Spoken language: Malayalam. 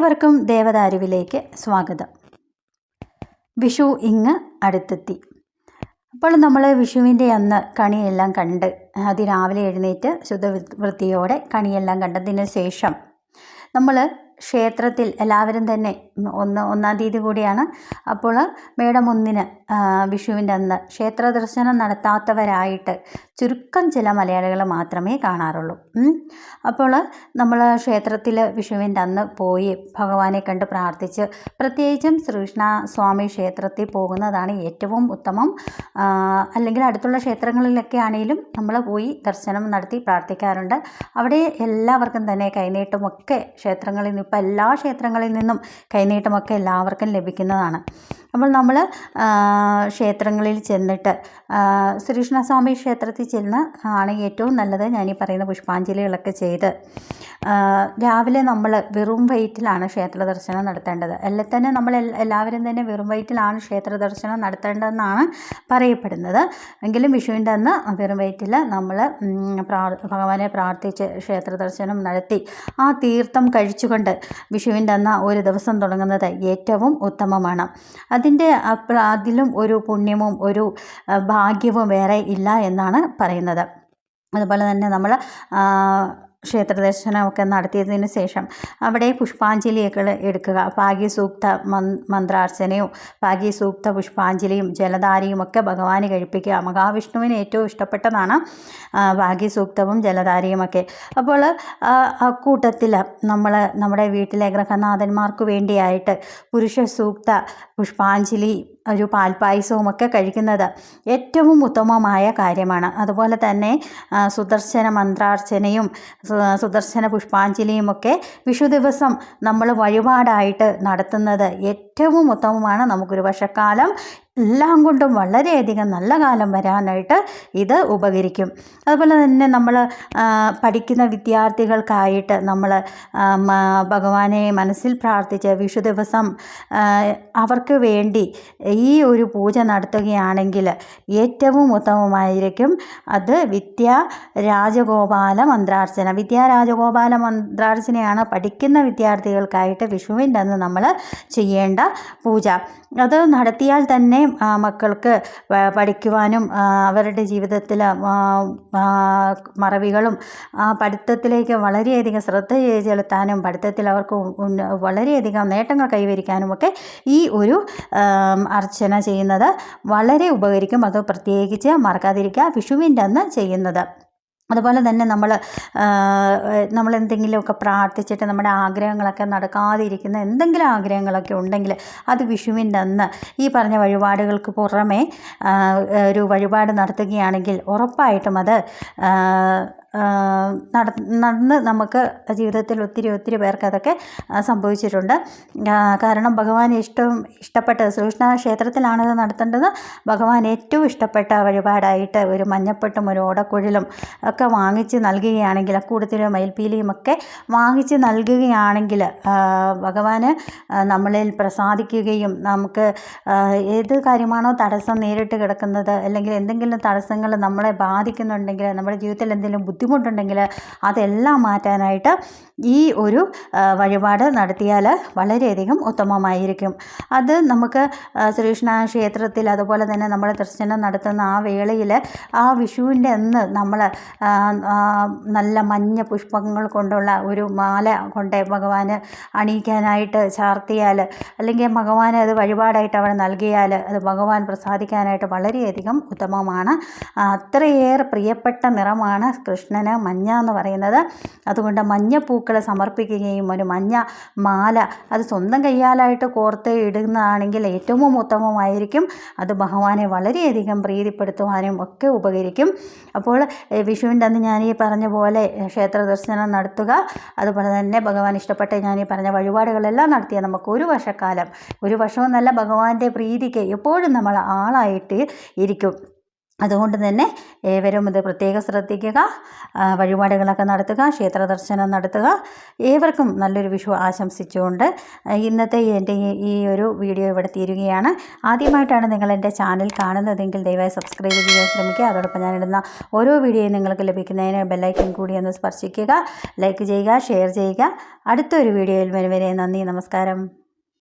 ഏവർക്കും ദേവദാരുവിലേക്ക് സ്വാഗതം. വിഷു ഇങ്ങ് അടുത്തെത്തി. അപ്പോൾ നമ്മൾ വിഷുവിൻ്റെ അന്ന് കണിയെല്ലാം കണ്ട് അതിരാവിലെ എഴുന്നേറ്റ് ശുദ്ധവൃത്തിയോടെ കണിയെല്ലാം കണ്ടതിന് ശേഷം നമ്മൾ ക്ഷേത്രത്തിൽ എല്ലാവരും തന്നെ ഒന്നാം തീയതി കൂടിയാണ്. അപ്പോൾ മേടം 1-ന് വിഷുവിൻ്റെ അന്ന് ക്ഷേത്ര ദർശനം നടത്താത്തവരായിട്ട് ചുരുക്കം ചില മലയാളികൾ മാത്രമേ കാണാറുള്ളൂ. അപ്പോൾ നമ്മൾ ക്ഷേത്രത്തിൽ വിഷുവിൻ്റെ അന്ന് പോയി ഭഗവാനെ കണ്ട് പ്രാർത്ഥിച്ച്, പ്രത്യേകിച്ചും ശ്രീകൃഷ്ണ സ്വാമി ക്ഷേത്രത്തിൽ പോകുന്നതാണ് ഏറ്റവും ഉത്തമം. അല്ലെങ്കിൽ അടുത്തുള്ള ക്ഷേത്രങ്ങളിലൊക്കെ ആണെങ്കിലും നമ്മൾ പോയി ദർശനം നടത്തി പ്രാർത്ഥിക്കാറുണ്ട്. അവിടെ എല്ലാവർക്കും തന്നെ കൈനീട്ടമൊക്കെ ക്ഷേത്രങ്ങളിൽ നിന്ന്, ഇപ്പോൾ എല്ലാ ക്ഷേത്രങ്ങളിൽ നിന്നും കൈനീട്ടമൊക്കെ എല്ലാവർക്കും ലഭിക്കുന്നതാണ്. അപ്പോൾ നമ്മൾ ക്ഷേത്രങ്ങളിൽ ചെന്നിട്ട് ശ്രീകൃഷ്ണസ്വാമി ക്ഷേത്രത്തിൽ ചെന്ന് ആണ് ഏറ്റവും നല്ലത്. ഞാനീ പറയുന്ന പുഷ്പാഞ്ജലികളൊക്കെ ചെയ്ത് രാവിലെ നമ്മൾ വെറും വയറ്റിലാണ് ക്ഷേത്ര ദർശനം നടത്തേണ്ടത്. അല്ലെങ്കിൽ തന്നെ നമ്മൾ എല്ലാവരും തന്നെ വെറും വയറ്റിലാണ് ക്ഷേത്ര ദർശനം നടത്തേണ്ടതെന്നാണ് പറയപ്പെടുന്നത്. എങ്കിലും വിഷുവിൻ്റെ അന്ന് വെറും വയറ്റിൽ നമ്മൾ ഭഗവാനെ പ്രാർത്ഥിച്ച് ക്ഷേത്ര ദർശനം നടത്തി ആ തീർത്ഥം കഴിച്ചുകൊണ്ട് വിഷുവിൻ്റെ അന്ന് ഒരു ദിവസം തുടങ്ങുന്നത് ഏറ്റവും ഉത്തമമാണ്. അതിലും ഒരു പുണ്യവും ഒരു ഭാഗ്യവും വേറെ ഇല്ല എന്നാണ് പറയുന്നത്. അതുപോലെ തന്നെ നമ്മൾ ക്ഷേത്ര ദർശനമൊക്കെ നടത്തിയതിന് ശേഷം അവിടെ പുഷ്പാഞ്ജലിയൊക്കെ എടുക്കുക. ഭാഗ്യസൂക്ത മന്ത്രാർച്ചനയും ഭാഗ്യസൂക്ത പുഷ്പാഞ്ജലിയും ജലധാരയും ഒക്കെ ഭഗവാന് കഴിപ്പിക്കുക. മഹാവിഷ്ണുവിന് ഏറ്റവും ഇഷ്ടപ്പെട്ടതാണ് ഭാഗ്യസൂക്തവും ജലധാരയുമൊക്കെ. അപ്പോൾ കൂട്ടത്തിൽ നമ്മൾ നമ്മുടെ വീട്ടിലെ ഗൃഹനാഥന്മാർക്ക് വേണ്ടിയായിട്ട് പുരുഷ സൂക്ത പുഷ്പാഞ്ജലി ഒരു പാൽപ്പായസവും ഒക്കെ കഴിക്കുന്നത് ഏറ്റവും ഉത്തമമായ കാര്യമാണ്. അതുപോലെ തന്നെ സുദർശന മന്ത്രാർച്ചനയും സുദർശന പുഷ്പാഞ്ജലിയും ഒക്കെ വിഷു ദിവസം നമ്മൾ വഴിപാടായിട്ട് നടത്തുന്നത് ഏറ്റവും ഉത്തമമാണ്. നമുക്കൊരു വർഷക്കാലം എല്ലാം കൊണ്ടും വളരെയധികം നല്ല കാലം വരാനായിട്ട് ഇത് ഉപകരിക്കും. അതുപോലെ തന്നെ നമ്മൾ പഠിക്കുന്ന വിദ്യാർത്ഥികൾക്കായിട്ട് നമ്മൾ ഭഗവാനെ മനസ്സിൽ പ്രാർത്ഥിച്ച് വിഷു ദിവസം അവർക്ക് വേണ്ടി ഈ ഒരു പൂജ നടത്തുകയാണെങ്കിൽ ഏറ്റവും ഉത്തമമായിരിക്കും. അത് വിദ്യാരാജഗോപാല മന്ത്രാർച്ചന. വിദ്യാരാജഗോപാല മന്ത്രാർച്ചനയാണ് പഠിക്കുന്ന വിദ്യാർത്ഥികൾക്കായിട്ട് വിഷുവിൻ്റെ അന്ന് നമ്മൾ ചെയ്യേണ്ട പൂജ. അത് നടത്തിയാൽ തന്നെ മക്കൾക്ക് പഠിക്കുവാനും അവരുടെ ജീവിതത്തിൽ മറവികളും പഠിത്തത്തിലേക്ക് വളരെയധികം ശ്രദ്ധ ചെലുത്താനും പഠിത്തത്തിൽ അവർക്ക് വളരെയധികം നേട്ടങ്ങൾ കൈവരിക്കാനുമൊക്കെ ഈ ഒരു അർച്ചന ചെയ്യുന്നത് വളരെ ഉപകരിക്കും. അത് പ്രത്യേകിച്ച് മറക്കാതിരിക്കുക, വിഷുവിൻ്റെ അന്ന് ചെയ്യുന്നത്. അതുപോലെ തന്നെ നമ്മൾ എന്തെങ്കിലുമൊക്കെ പ്രാർത്ഥിച്ചിട്ട് നമ്മുടെ ആഗ്രഹങ്ങളൊക്കെ നടക്കാതിരിക്കുന്ന എന്തെങ്കിലും ആഗ്രഹങ്ങളൊക്കെ ഉണ്ടെങ്കിൽ അത് വിഷുവിൻ്റെ അന്ന് ഈ പറഞ്ഞ വഴിപാടുകൾക്ക് പുറമെ ഒരു വഴിപാട് നടത്തുകയാണെങ്കിൽ ഉറപ്പായിട്ടും അത് നടന്ന് നമുക്ക് ജീവിതത്തിൽ ഒത്തിരി പേർക്ക് അതൊക്കെ സംഭവിച്ചിട്ടുണ്ട്. കാരണം ഭഗവാൻ ഇഷ്ടപ്പെട്ട ശ്രീകൃഷ്ണ ക്ഷേത്രത്തിലാണിത് നടത്തേണ്ടത്. ഭഗവാൻ ഏറ്റവും ഇഷ്ടപ്പെട്ട വഴിപാടായിട്ട് ഒരു മഞ്ഞപ്പെട്ടും ഒരു ഓടക്കുഴലും ഒക്കെ വാങ്ങിച്ച് നൽകുകയാണെങ്കിൽ, അക്കൂടത്തിൽ മയിൽപ്പീലിയും ഒക്കെ വാങ്ങിച്ച് നൽകുകയാണെങ്കിൽ ഭഗവാന് നമ്മളിൽ പ്രസാദിക്കുകയും നമുക്ക് ഏത് കാര്യമാണോ തടസ്സം നേരിട്ട് കിടക്കുന്നത്, അല്ലെങ്കിൽ എന്തെങ്കിലും തടസ്സങ്ങൾ നമ്മളെ ബാധിക്കുന്നുണ്ടെങ്കിൽ, നമ്മുടെ ജീവിതത്തിൽ എന്തെങ്കിലും ബുദ്ധിമുട്ടുണ്ടെങ്കിൽ അതെല്ലാം മാറ്റാനായിട്ട് ഈ ഒരു വഴിപാട് നടത്തിയാൽ വളരെയധികം ഉത്തമമായിരിക്കും. അത് നമുക്ക് ശ്രീകൃഷ്ണ ക്ഷേത്രത്തിൽ അതുപോലെ തന്നെ നമ്മൾ ദർശനം നടത്തുന്ന ആ വേളയിൽ ആ വിഷുവിൻ്റെ അന്ന് നമ്മൾ നല്ല മഞ്ഞ പുഷ്പങ്ങൾ കൊണ്ടുള്ള ഒരു മാല കൊണ്ട് ഭഗവാന് അണിയിക്കാനായിട്ട് ചാർത്തിയാൽ, അല്ലെങ്കിൽ ഭഗവാന് അത് വഴിപാടായിട്ട് അവിടെ നൽകിയാൽ അത് ഭഗവാൻ പ്രസാദിക്കാനായിട്ട് വളരെയധികം ഉത്തമമാണ്. അത്രയേറെ പ്രിയപ്പെട്ട നിറമാണ് കൃഷ്ണന് മഞ്ഞ എന്ന് പറയുന്നത്. അതുകൊണ്ട് മഞ്ഞപ്പൂക്കൾ സമർപ്പിക്കുകയും ഒരു മഞ്ഞ മാല അത് സ്വന്തം കയ്യാലായിട്ട് കോർത്ത് ഇടുന്നതാണെങ്കിൽ ഏറ്റവും ഉത്തമമായിരിക്കും. അത് ഭഗവാനെ വളരെയധികം പ്രീതിപ്പെടുത്തുവാനും ഒക്കെ ഉപകരിക്കും. അപ്പോൾ വിഷുവിൻ്റെ അന്ന് ഞാൻ ഈ പറഞ്ഞ പോലെ ക്ഷേത്ര ദർശനം നടത്തുക, അതുപോലെ തന്നെ ഭഗവാൻ ഇഷ്ടപ്പെട്ട ഞാൻ ഈ പറഞ്ഞ വഴിപാടുകളെല്ലാം നടത്തിയാൽ നമുക്ക് ഒരു വർഷക്കാലം, ഒരു വർഷവും നല്ല ഭഗവാന്റെ പ്രീതിക്ക് എപ്പോഴും നമ്മൾ ആളായിട്ട് ഇരിക്കും. അതുകൊണ്ട് തന്നെ ഏവരും ഇത് പ്രത്യേകം ശ്രദ്ധിക്കുക. വഴിപാടുകളൊക്കെ നടത്തുക, ക്ഷേത്ര ദർശനം നടത്തുക. ഏവർക്കും നല്ലൊരു വിഷു ആശംസിച്ചുകൊണ്ട് ഇന്നത്തെ എൻ്റെ ഈ ഒരു വീഡിയോ ഇവിടെ തീരുകയാണ്. ആദ്യമായിട്ടാണ് നിങ്ങൾ എൻ്റെ ചാനൽ കാണുന്നതെങ്കിൽ ദയവായി സബ്സ്ക്രൈബ് ചെയ്യാൻ ശ്രമിക്കുക. അതോടൊപ്പം ഞാനിടുന്ന ഓരോ വീഡിയോയും നിങ്ങൾക്ക് ലഭിക്കുന്നതിന് ബെല്ലൈക്കൺ കൂടി ഒന്ന് സ്പർശിക്കുക. ലൈക്ക് ചെയ്യുക, ഷെയർ ചെയ്യുക. അടുത്തൊരു വീഡിയോയിൽ വരെ നന്ദി, നമസ്കാരം.